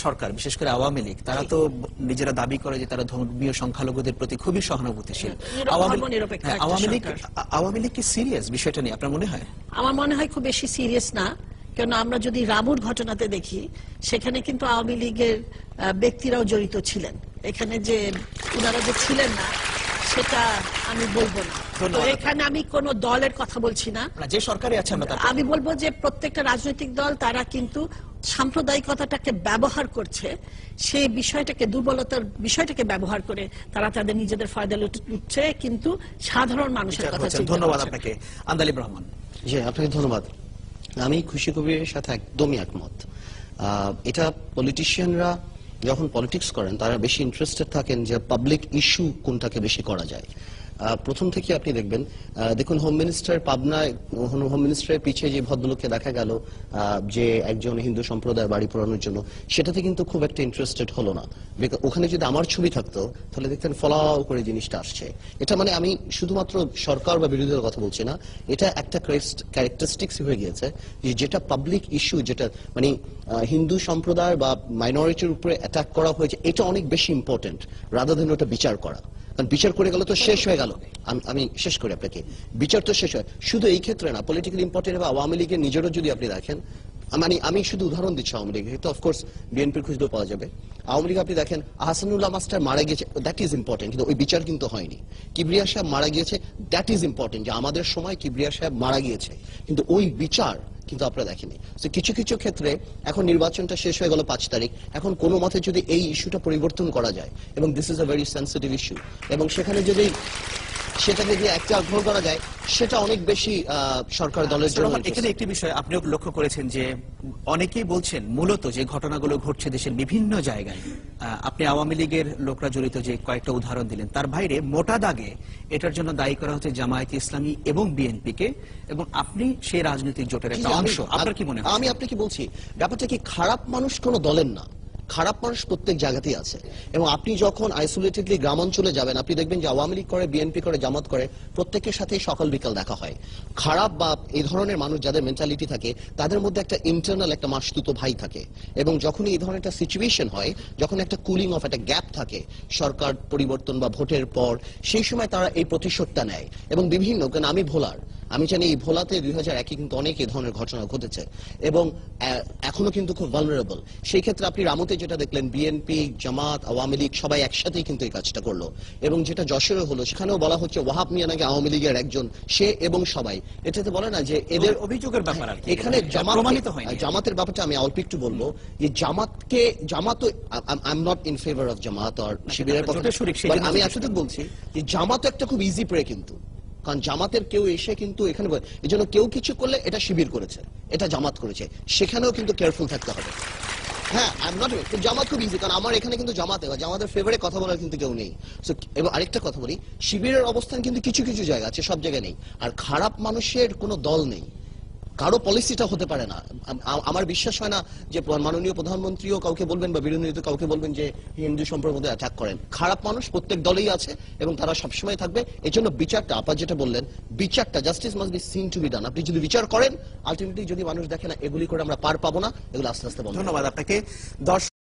সরকার বিশেষ করে আওয়ামী লীগ তারা তো নিজেরা দাবি করে যে তারা ধর্মীয় সংখ্যালঘুদের প্রতি খুবই সহানুভূতিশীল। আওয়ামী লীগ কি সিরিয়াস বিষয়টা নিয়ে আপনার মনে হয়? আমার মনে হয় খুব বেশি সিরিয়াস না, কেন আমরা যদি রামুর ঘটনাতে দেখি সেখানে কিন্তু আওয়ামী লীগের ব্যক্তিরাও জড়িত ছিলেন, এখানে যে ওনারা যে ছিলেন না সেটা আমি বলবো না। তো এখানে আমি কোন দলের কথা বলছি না, যে সরকারে আছে আমি বলবো যে প্রত্যেকটা রাজনৈতিক দল তারা কিন্তু সাম্প্রদায়িকতাটাকে ব্যবহার করছে, সেই বিষয়টাকে দুর্বলতার বিষয়টাকে ব্যবহার করে তারা তাদের নিজেদের ফায়দা লুটছে, কিন্তু সাধারণ মানুষের কথা চিন্তা করছে না। ধন্যবাদ আপনাকে। আন্দালিব রহমান। জি, আপনাকে ধন্যবাদ। আমি খুশি কবিরের সাথে একদমই একমত। এটা পলিটিশিয়ানরা যখন পলিটিক্স করেন তারা বেশি ইন্টারেস্টেড থাকেন যে পাবলিক ইস্যু কোনটাকে বেশি করা যায়। প্রথম থেকে আপনি দেখবেন, দেখুন হোম মিনিস্টার পাবনায়, হোম মিনিস্টারের পিছিয়ে যে ভদ্রলোককে দেখা গেল যে একজন হিন্দু সম্প্রদায়ের বাড়ি পোড়ানোর জন্য, সেটাতে কিন্তু খুব একটা ইন্টারেস্টেড হলো না। ওখানে যদি আমার ছবি থাকতো তাহলে দেখতেন ফলাও করে জিনিসটা আসছে। এটা মানে আমি শুধুমাত্র সরকার বা বিরোধীদের কথা বলছি না, এটা একটা ক্যারেক্টারিস্টিক্স হয়ে গিয়েছে যে যেটা পাবলিক ইস্যু, যেটা মানে হিন্দু সম্প্রদায় বা মাইনরিটির উপরে অ্যাটাক করা হয়েছে, এটা অনেক বেশি ইম্পর্টেন্ট রাদার দেন ওটা বিচার করা। বিচার করে গেল তো শেষ হয়ে গেল। আমি শেষ করি আপনাকে, বিচার তো শেষ হয়। শুধু এই ক্ষেত্রে না, পলিটিক্যালি ইম্পর্টেন্ট বা আওয়ামী লীগের নিজেরও যদি আপনি দেখেন, মানে আমি শুধু উদাহরণ দিচ্ছি আওয়ামী লীগ, তো অফকোর্স বিএনপির খুঁজলেও পাওয়া যাবে। আওয়ামী লীগ আপনি দেখেন আহসানুল্লাহ মাস্টার মারা গিয়েছে, দ্যাট ইজ ইম্পর্টেন্ট, কিন্তু ওই বিচার কিন্তু হয়নি। কিবরিয়া সাহেব মারা গিয়েছে, দ্যাট ইজ ইম্পর্টেন্ট, যে আমাদের সময় কিবরিয়া সাহেব মারা গিয়েছে, কিন্তু ওই বিচার কিন্তু আপনারা দেখেনি। কিছু কিছু ক্ষেত্রে এখন নির্বাচনটা শেষ হয়ে গেল 5 তারিখ, এখন কোনো মতে যদি এই ইস্যুটা পরিবর্তন করা যায়, এবং this is a very sensitive issue, এবং সেখানে যদি সেটাকে দিয়ে একটা আগ্রহ করা যায়, সেটা অনেক বেশি সরকার দলের জন্য। এখানে একটি বিষয় আপনিও লক্ষ্য করেছেন যে অনেকেই বলছেন মূলত যে ঘটনাগুলো ঘটছে দেশের বিভিন্ন জায়গায়, আপনি আওয়ামী লীগের লোকরা জড়িত যে কয়েকটা উদাহরণ দিলেন, তার বাইরে মোটা দাগে এটার জন্য দায়ী করা হচ্ছে জামায়াতে ইসলামী এবং বিএনপিকে, এবং আপনি সেই রাজনৈতিক জোটের একটা অংশ। আপনার কি মনে হয়? আমি আপনাকে বলছি, ব্যাপারটা কি, খারাপ মানুষ কোনো দলের না, খারাপ মানুষ প্রত্যেক জায়গাতেই আছে। এবং আপনি যখন আইসোলেটেডলি গ্রামাঞ্চলে যাবেন, আপনি দেখবেন যে আওয়ামী লীগ করে, বিএনপি করে, জামাত করে, প্রত্যেকের সাথেই সকাল বিকাল দেখা হয়। খারাপ বা এই ধরনের মানুষ যাদের মেন্টালিটি থাকে, তাদের মধ্যে একটা ইন্টারনাল একটা মাসতুতো ভাই থাকে, এবং যখন এই ধরনের একটা সিচুয়েশন হয়, যখন একটা কুলিং অফ, একটা গ্যাপ থাকে সরকার পরিবর্তন বা ভোটের পর, সেই সময় তারা এই প্রতিশোধটা নেয়। এবং বিভিন্ন, কারণ আমি ভোলার, আমি জানি এই ভোলাতে 2001 কিন্তু অনেক এই ধরনের ঘটনা ঘটেছে, এবং এখনো কিন্তু খুব ভালনারেবল। সেই ক্ষেত্রে আপনি রামুতে যেটা দেখলেন, বিএনপি, জামাত, আওয়ামী লীগ সবাই একসাথেই কিন্তু এই কাজটা করলো। এবং যেটা যশোরে হলো, সেখানেও বলা হচ্ছে ওয়াহাব মিয়া নাকি আওয়ামী লীগের একজন, সে এবং সবাই। এটাতে বলে না যে এদের অভিযোগের ব্যাপার, এখানে জামাতের ব্যাপারটা আমি অল্প একটু বলবো, যে Jamaat, I am not in favour of Jamaat আর শিবিরের পক্ষে, আমি এতটুকু বলছি যে জামাত একটা খুব ইজি প্রে, কিন্তু কারণ জামাতের কেউ এসে কিন্তু এখানে এই জন্য কেউ কিছু করলে এটা শিবির করেছে, এটা জামাত করেছে, সেখানেও কিন্তু কেয়ারফুল থাকতে হবে। হ্যাঁ, আই এম নট, জামাত খুব ইজি, কারণ আমার এখানে কিন্তু জামাতের ফেভারে কথা বলার কিন্তু কেউ নেই। এবং আরেকটা কথা বলি, শিবিরের অবস্থান কিন্তু কিছু কিছু জায়গা আছে, সব জায়গায় নেই। আর খারাপ মানুষের কোনো দল নেই, কারো পলিসিটা হতে পারে না। আমার বিশ্বাস হয় না যে মাননীয় প্রধানমন্ত্রীও কাউকে বলবেন বা বিরোধী নেতা কাউকে বলবেন যে হিন্দু সম্প্রদায়ের মধ্যে অ্যাটাক করেন। খারাপ মানুষ প্রত্যেক দলেই আছে এবং তারা সবসময় থাকবে। এই জন্য বিচারটা, আপা যেটা বললেন, বিচারটা, justice must be seen to be done. আপনি যদি বিচার করেন, আলটিমেটলি যদি মানুষ দেখে না এগুলি করে আমরা পার পাবো না, এগুলো আস্তে আস্তে বন্ধ। ধন্যবাদ আপনাকে। দর্শক